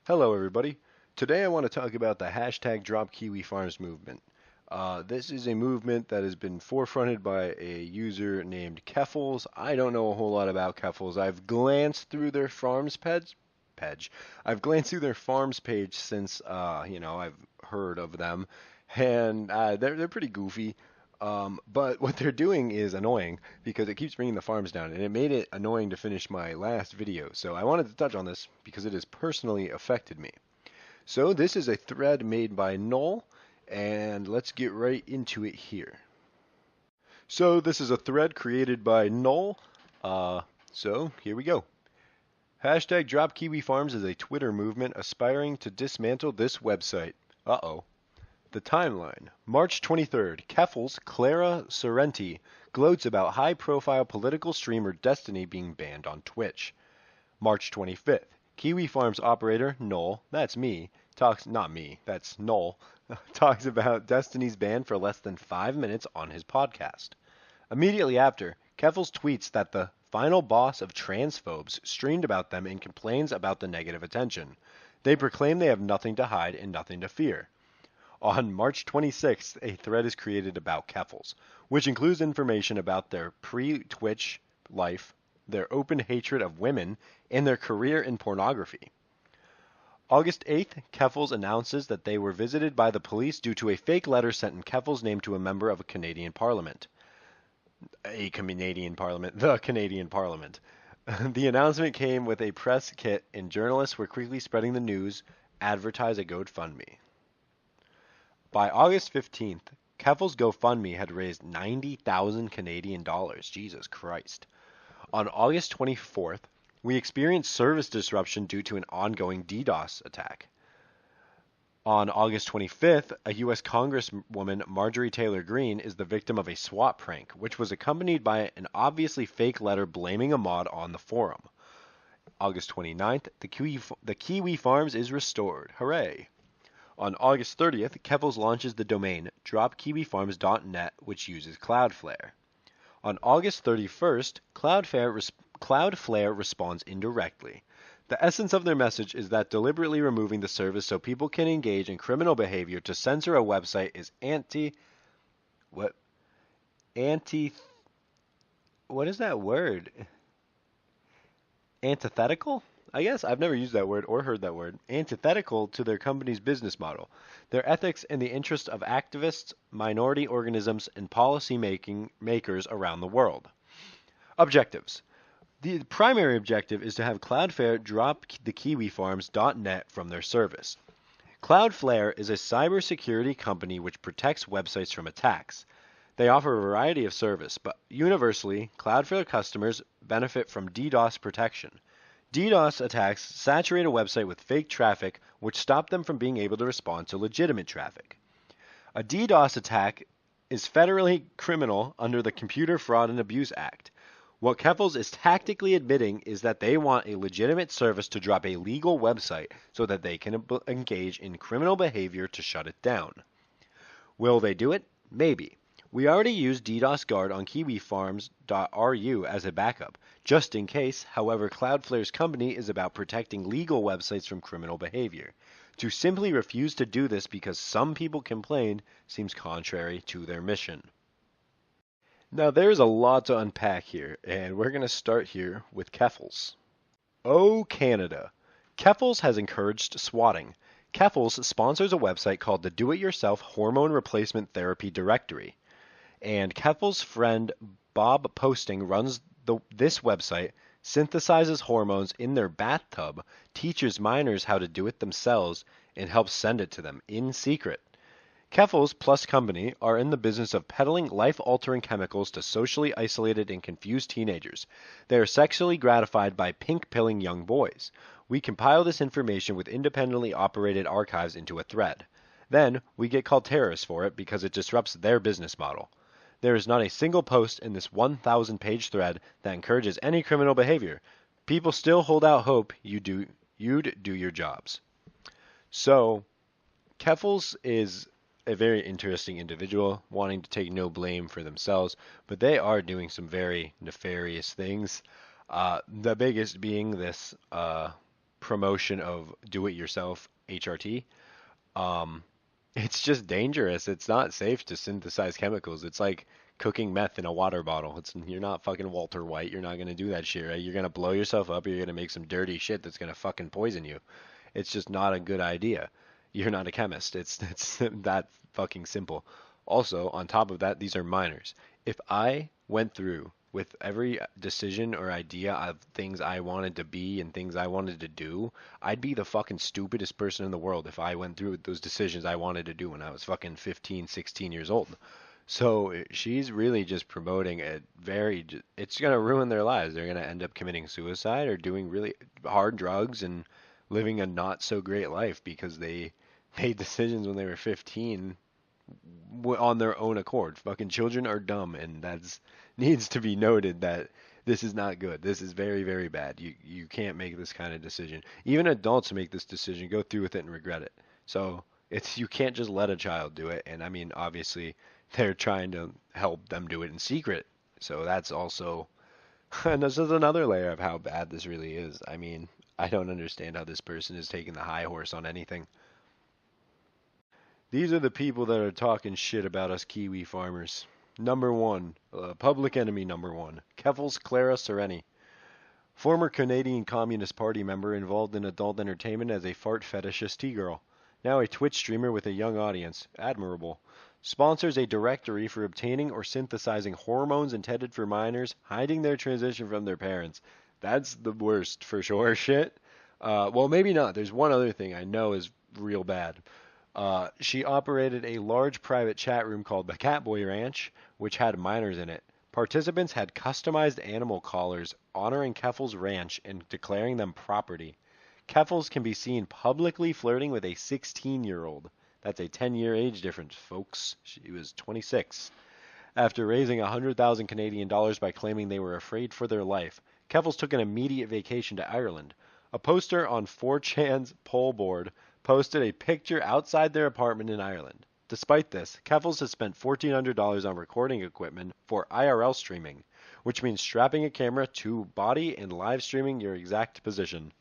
Hello, everybody. Today I want to talk about the hashtag Drop Kiwifarms movement. This is a movement that has been forefronted by a user named Keffals. I don't know a whole lot about Keffals. I've glanced through their page. I've glanced through their farms page since I've heard of them, and they're pretty goofy. But what they're doing is annoying because it keeps bringing the farms down, and it made it annoying to finish my last video. So I wanted to touch on this because it has personally affected me. So this is a thread made by Null, and let's get right into it here. So this is a thread created by Null. So here we go. Hashtag Drop Kiwi Farms is a Twitter movement aspiring to dismantle this website. Uh-oh. The timeline. March 23rd, Keffals Clara Sorrenti gloats about high-profile political streamer Destiny being banned on Twitch. March 25th, Kiwifarms operator Null, that's me, that's Null, talks about Destiny's ban for less than 5 minutes on his podcast. Immediately after, Keffals tweets that the final boss of transphobes streamed about them and complains about the negative attention. They proclaim they have nothing to hide and nothing to fear. On March 26th, a thread is created about Keffals, which includes information about their pre-Twitch life, their open hatred of women, and their career in pornography. August 8th, Keffals announces that they were visited by the police due to a fake letter sent in Keffals' name to a member of the Canadian Parliament. The Canadian Parliament. The announcement came with a press kit, and journalists were quickly spreading the news, advertise a GoFundMe. By August 15th, Keffals' GoFundMe had raised 90,000 Canadian dollars. Jesus Christ. On August 24th, we experienced service disruption due to an ongoing DDoS attack. On August 25th, a U.S. Congresswoman, Marjorie Taylor Greene, is the victim of a SWAT prank, which was accompanied by an obviously fake letter blaming a mod on the forum. August 29th, the Kiwi Farms is restored. Hooray! On August 30th, Keffals launches the domain dropkiwifarms.net, which uses Cloudflare. On August 31st, Cloudflare responds indirectly. The essence of their message is that deliberately removing the service so people can engage in criminal behavior to censor a website is what is that word? Antithetical? I guess I've never used that word or heard that word. Antithetical to their company's business model, their ethics, and the interests of activists, minority organisms, and policy makers around the world. Objectives. The primary objective is to have Cloudflare drop the Kiwifarms.net from their service. Cloudflare is a cybersecurity company which protects websites from attacks. They offer a variety of service, but universally, Cloudflare customers benefit from DDoS protection. DDoS attacks saturate a website with fake traffic, which stop them from being able to respond to legitimate traffic. A DDoS attack is federally criminal under the Computer Fraud and Abuse Act. What Keffals is tactically admitting is that they want a legitimate service to drop a legal website so that they can engage in criminal behavior to shut it down. Will they do it? Maybe. We already use DDoS Guard on kiwifarms.ru as a backup, just in case. However, Cloudflare's company is about protecting legal websites from criminal behavior. To simply refuse to do this because some people complained seems contrary to their mission. Now there's a lot to unpack here, and we're going to start here with Keffals. Oh, Canada. Keffals has encouraged swatting. Keffals sponsors a website called the Do-It-Yourself Hormone Replacement Therapy Directory. And Keffals' friend Bob Posting runs this website, synthesizes hormones in their bathtub, teaches minors how to do it themselves, and helps send it to them in secret. Keffals plus company are in the business of peddling life-altering chemicals to socially isolated and confused teenagers. They are sexually gratified by pink-pilling young boys. We compile this information with independently operated archives into a thread. Then, we get called terrorists for it because it disrupts their business model. There is not a single post in this 1,000-page thread that encourages any criminal behavior. People still hold out hope you'd do your jobs. So, Keffals is a very interesting individual, wanting to take no blame for themselves, but they are doing some very nefarious things. The biggest being this promotion of do-it-yourself HRT. Um, it's just dangerous. It's not safe to synthesize chemicals. It's like cooking meth in a water bottle. You're not fucking Walter White. You're not gonna do that shit, right? You're gonna blow yourself up. Or you're gonna make some dirty shit that's gonna fucking poison you. It's just not a good idea. You're not a chemist. It's that fucking simple. Also, on top of that, these are minors. If I went through with every decision or idea of things I wanted to be and things I wanted to do, I'd be the fucking stupidest person in the world if I went through with those decisions I wanted to do when I was fucking 15, 16 years old. So she's really just promoting a very, it's going to ruin their lives. They're going to end up committing suicide or doing really hard drugs and living a not so great life because they made decisions when they were 15 on their own accord. Fucking children are dumb, and that's needs to be noted that this is not good. This is very, very bad. You can't make this kind of decision. Even adults make this decision, go through with it, and regret it. So it's you can't just let a child do it. And I mean, obviously, they're trying to help them do it in secret. So that's also, and this is another layer of how bad this really is. I mean, I don't understand how this person is taking the high horse on anything. These are the people that are talking shit about us Kiwi farmers. Number one, public enemy number one, Keffals Clara Sereni, former Canadian Communist Party member involved in adult entertainment as a fart fetishist T-girl. Now a Twitch streamer with a young audience. Admirable. Sponsors a directory for obtaining or synthesizing hormones intended for minors, hiding their transition from their parents. That's the worst for sure shit. Well, maybe not. There's one other thing I know is real bad. She operated a large private chat room called the Catboy Ranch, which had minors in it. Participants had customized animal collars honoring Keffals Ranch and declaring them property. Keffals can be seen publicly flirting with a 16-year-old. That's a 10-year age difference, folks. She was 26. After raising 100,000 Canadian dollars by claiming they were afraid for their life, Keffals took an immediate vacation to Ireland. A poster on 4chan's poll board posted a picture outside their apartment in Ireland. Despite this, Keffals has spent $1,400 on recording equipment for IRL streaming, which means strapping a camera to body and live streaming your exact position.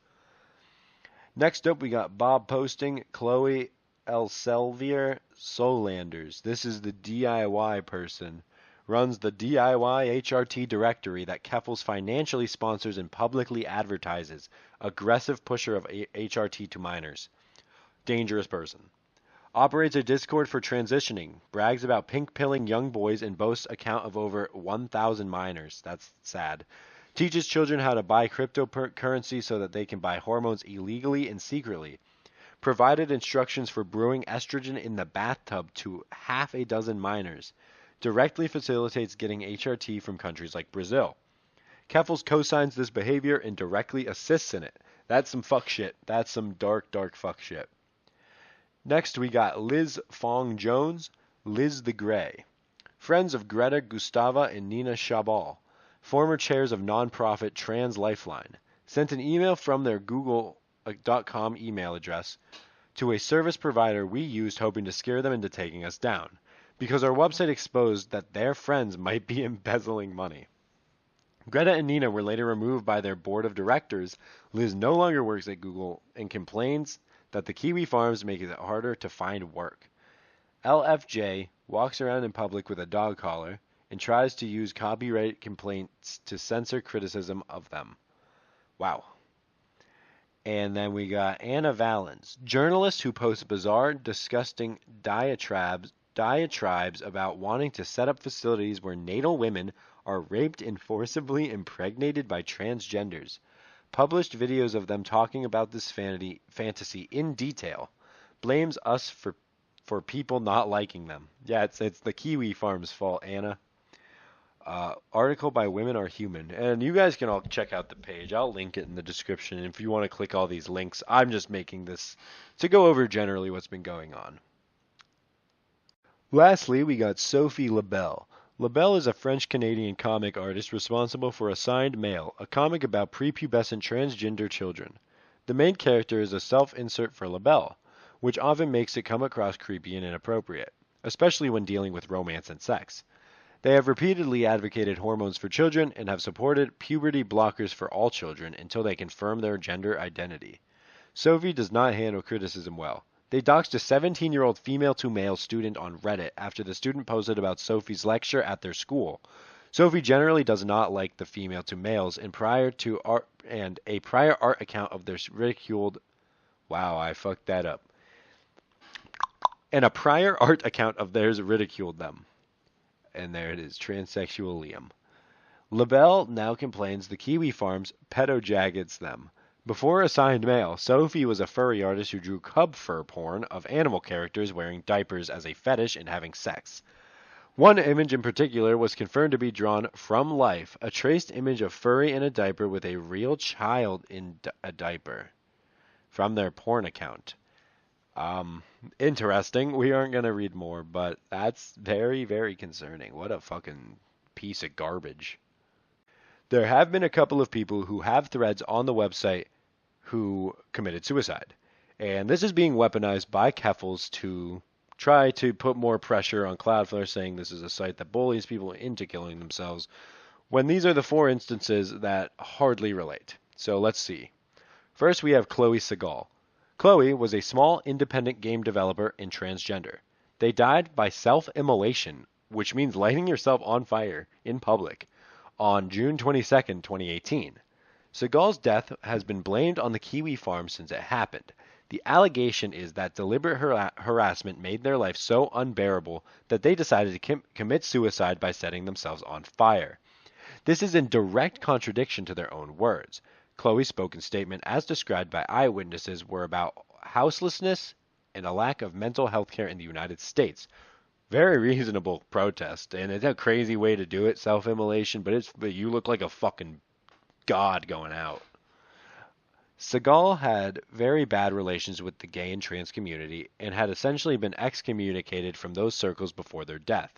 Next up, we got Bob posting Chloe Elsevier Solanders. This is the DIY person. Runs the DIY HRT directory that Keffals financially sponsors and publicly advertises. Aggressive pusher of HRT to minors. Dangerous person. Operates a Discord for transitioning. Brags about pink pilling young boys and boasts account of over 1,000 minors. That's sad. Teaches children how to buy cryptocurrency so that they can buy hormones illegally and secretly. Provided instructions for brewing estrogen in the bathtub to half a dozen minors. Directly facilitates getting HRT from countries like Brazil. Keffals co-signs this behavior and directly assists in it. That's some fuck shit. That's some dark, dark fuck shit. Next, we got Liz Fong Jones, Liz the Grey. Friends of Greta Gustava and Nina Chabal, former chairs of nonprofit Trans Lifeline, sent an email from their Google.com email address to a service provider we used hoping to scare them into taking us down, because our website exposed that their friends might be embezzling money. Greta and Nina were later removed by their board of directors. Liz no longer works at Google and complains that the Kiwifarms make it harder to find work. LFJ walks around in public with a dog collar and tries to use copyright complaints to censor criticism of them. Wow. And then we got Anna Valens, journalist who posts bizarre, disgusting diatribes about wanting to set up facilities where natal women are raped and forcibly impregnated by transgenders. Published videos of them talking about this fantasy in detail. Blames us for people not liking them. Yeah, it's the Kiwifarms' fault, Anna. Article by Women Are Human. And you guys can all check out the page. I'll link it in the description. If you want to click all these links, I'm just making this to go over generally what's been going on. Lastly, we got Sophie Labelle. Labelle is a French-Canadian comic artist responsible for Assigned Male, a comic about prepubescent transgender children. The main character is a self-insert for Labelle, which often makes it come across creepy and inappropriate, especially when dealing with romance and sex. They have repeatedly advocated hormones for children and have supported puberty blockers for all children until they confirm their gender identity. Sophie does not handle criticism well. They doxed a 17-year-old female-to-male student on Reddit after the student posted about Sophie's lecture at their school. Sophie generally does not like the female-to-males, and a prior art account of theirs ridiculed. Wow, I fucked that up. And a prior art account of theirs ridiculed them. And there it is, transsexual Liam. Labelle now complains the Kiwifarms pedojaggeds them. Before Assigned Male, Sophie was a furry artist who drew cub fur porn of animal characters wearing diapers as a fetish and having sex. One image in particular was confirmed to be drawn from life, a traced image of furry in a diaper with a real child in a diaper, from their porn account. Interesting. We aren't going to read more, but that's very, very concerning. What a fucking piece of garbage. There have been a couple of people who have threads on the website who committed suicide. And this is being weaponized by Keffals to try to put more pressure on Cloudflare, saying this is a site that bullies people into killing themselves, when these are the 4 instances that hardly relate. So let's see. First, we have Chloe Segal. Chloe was a small independent game developer and transgender. They died by self-immolation, which means lighting yourself on fire in public, on June 22, 2018. Segal's death has been blamed on the Kiwifarms since it happened. The allegation is that deliberate harassment made their life so unbearable that they decided to commit suicide by setting themselves on fire. This is in direct contradiction to their own words. Chloe's spoken statement, as described by eyewitnesses, were about houselessness and a lack of mental health care in the United States. Very reasonable protest, and it's a crazy way to do it, self-immolation, but you look like a fucking god going out. Segal had very bad relations with the gay and trans community and had essentially been excommunicated from those circles before their death.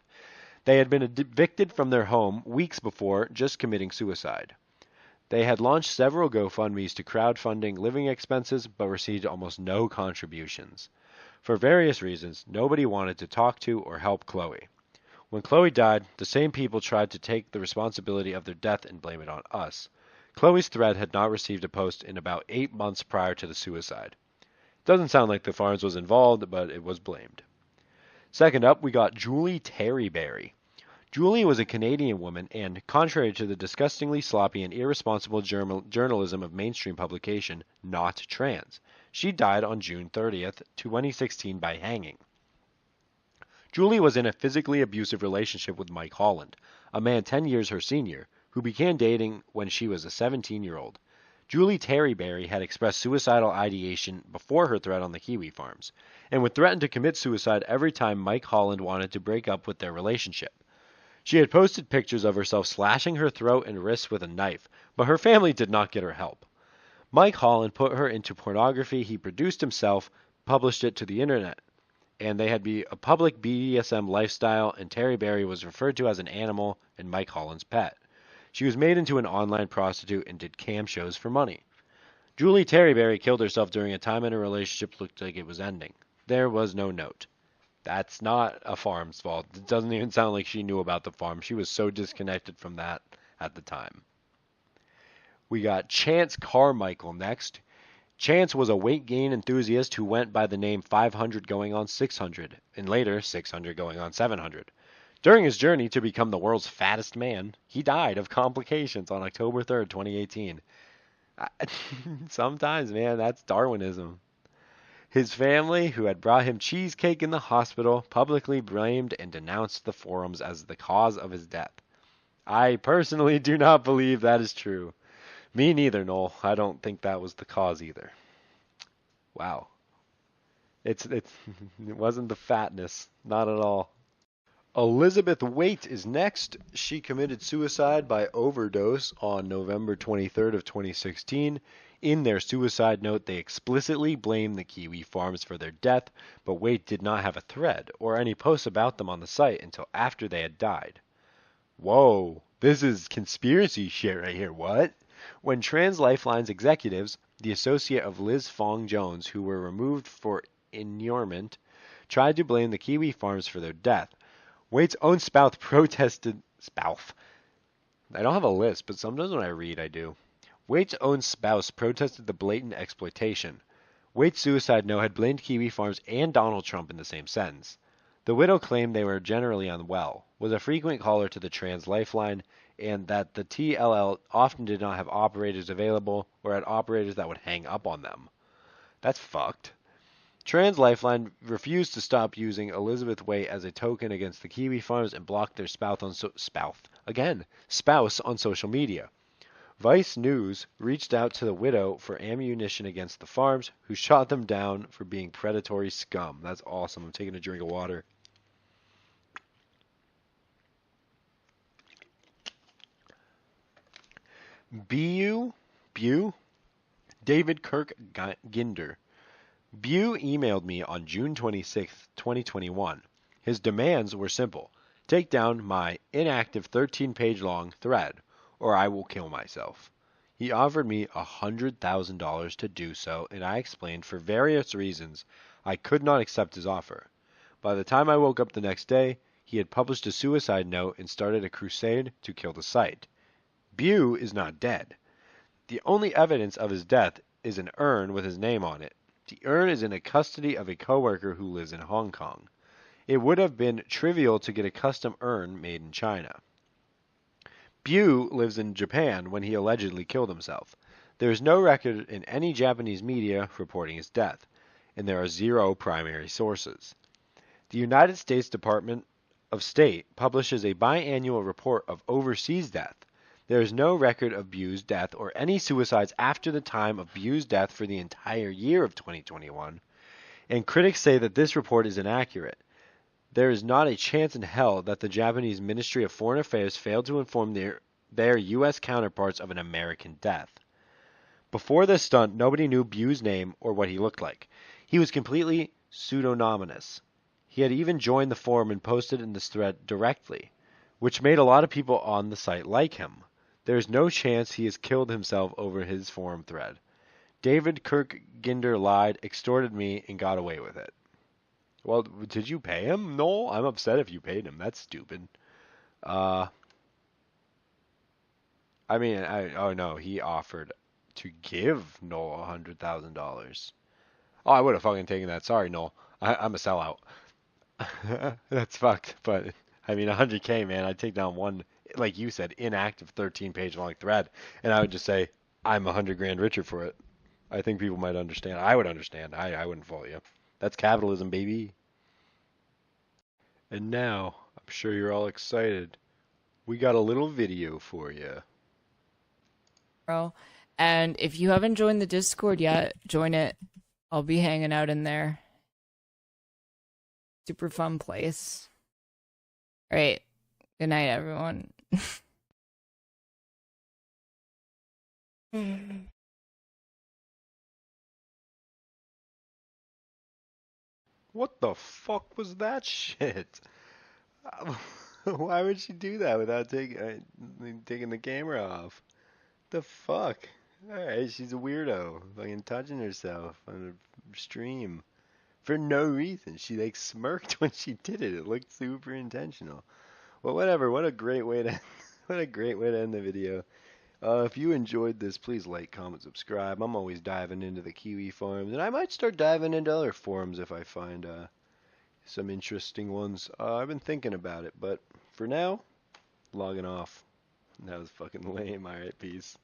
They had been evicted from their home weeks before just committing suicide. They had launched several GoFundMes to crowdfunding living expenses but received almost no contributions. For various reasons, nobody wanted to talk to or help Chloe. When Chloe died, the same people tried to take the responsibility of their death and blame it on us. Chloe's thread had not received a post in about 8 months prior to the suicide. Doesn't sound like the Farms was involved, but it was blamed. Second up, we got Julie Terryberry. Julie was a Canadian woman and, contrary to the disgustingly sloppy and irresponsible journalism of mainstream publication, not trans. She died on June 30th, 2016 by hanging. Julie was in a physically abusive relationship with Mike Holland, a man 10 years her senior, who began dating when she was a 17-year-old. Julie Terryberry had expressed suicidal ideation before her threat on the Kiwifarms, and would threaten to commit suicide every time Mike Holland wanted to break up with their relationship. She had posted pictures of herself slashing her throat and wrists with a knife, but her family did not get her help. Mike Holland put her into pornography he produced himself, published it to the internet, and they had a public BDSM lifestyle, and Terryberry was referred to as an animal and Mike Holland's pet. She was made into an online prostitute and did cam shows for money. Julie Terryberry killed herself during a time in her relationship looked like it was ending. There was no note. That's not a farm's fault. It doesn't even sound like she knew about the farm. She was so disconnected from that at the time. We got Chance Carmichael next. Chance was a weight gain enthusiast who went by the name 500 going on 600, and later 600 going on 700. During his journey to become the world's fattest man, he died of complications on October 3rd, 2018. Sometimes, man, that's Darwinism. His family, who had brought him cheesecake in the hospital, publicly blamed and denounced the forums as the cause of his death. I personally do not believe that is true. Me neither, Null. I don't think that was the cause either. Wow. It wasn't the fatness. Not at all. Elizabeth Waite is next. She committed suicide by overdose on November 23rd of 2016. In their suicide note, they explicitly blamed the Kiwifarms for their death, but Waite did not have a thread or any posts about them on the site until after they had died. Whoa, this is conspiracy shit right here, what? When Trans Lifeline's executives, the associate of Liz Fong Jones, who were removed for inurement, tried to blame the Kiwifarms for their death, Waite's own spouse protested. I don't have a list, but sometimes when I read, I do. Waite's own spouse protested the blatant exploitation. Waite's suicide note had blamed Kiwifarms and Donald Trump in the same sentence. The widow claimed they were generally unwell, was a frequent caller to the Trans Lifeline, and that the TLL often did not have operators available or had operators that would hang up on them. That's fucked. Trans Lifeline refused to stop using Elizabeth Waite as a token against the Kiwifarms and blocked their spouse on social media. Vice News reached out to the widow for ammunition against the farms, who shot them down for being predatory scum. That's awesome. I'm taking a drink of water. Bew, David Kirk Ginder. Bew emailed me on June 26, 2021. His demands were simple. Take down my inactive 13-page long thread, or I will kill myself. He offered me $100,000 to do so, and I explained for various reasons I could not accept his offer. By the time I woke up the next day, he had published a suicide note and started a crusade to kill the site. Bew is not dead. The only evidence of his death is an urn with his name on it. The urn is in the custody of a coworker who lives in Hong Kong. It would have been trivial to get a custom urn made in China. Bew lives in Japan when he allegedly killed himself. There is no record in any Japanese media reporting his death, and there are 0 primary sources. The United States Department of State publishes a biannual report of overseas death. There is no record of Bew's death or any suicides after the time of Bew's death for the entire year of 2021, and critics say that this report is inaccurate. There is not a chance in hell that the Japanese Ministry of Foreign Affairs failed to inform their U.S. counterparts of an American death. Before this stunt, nobody knew Bew's name or what he looked like. He was completely pseudonymous. He had even joined the forum and posted in this thread directly, which made a lot of people on the site like him. There is no chance he has killed himself over his forum thread. David Kirk Ginder lied, extorted me, and got away with it. Well, did you pay him? No, I'm upset if you paid him. That's stupid. Oh no, he offered to give Noel $100,000. Oh, I would have fucking taken that. Sorry, Noel. I'm a sellout. That's fucked. But, 100K, man. I'd take down one, like you said, inactive 13-page long thread. And I would just say, I'm 100 grand richer for it. I think people might understand. I would understand. I wouldn't fault you. That's capitalism, baby. And now, I'm sure you're all excited. We got a little video for you. And if you haven't joined the Discord yet, join it. I'll be hanging out in there. Super fun place. All right. Good night, everyone. What the fuck was that shit? Why would she do that without taking the camera off? The fuck? Alright, she's a weirdo. Fucking touching herself on a stream. For no reason. She like smirked when she did it. It looked super intentional. Well, whatever. What a great way to what a great way to end the video. If you enjoyed this, please like, comment, subscribe. I'm always diving into the Kiwifarms, and I might start diving into other forums if I find some interesting ones. I've been thinking about it, but for now, logging off. That was fucking lame. Alright, peace.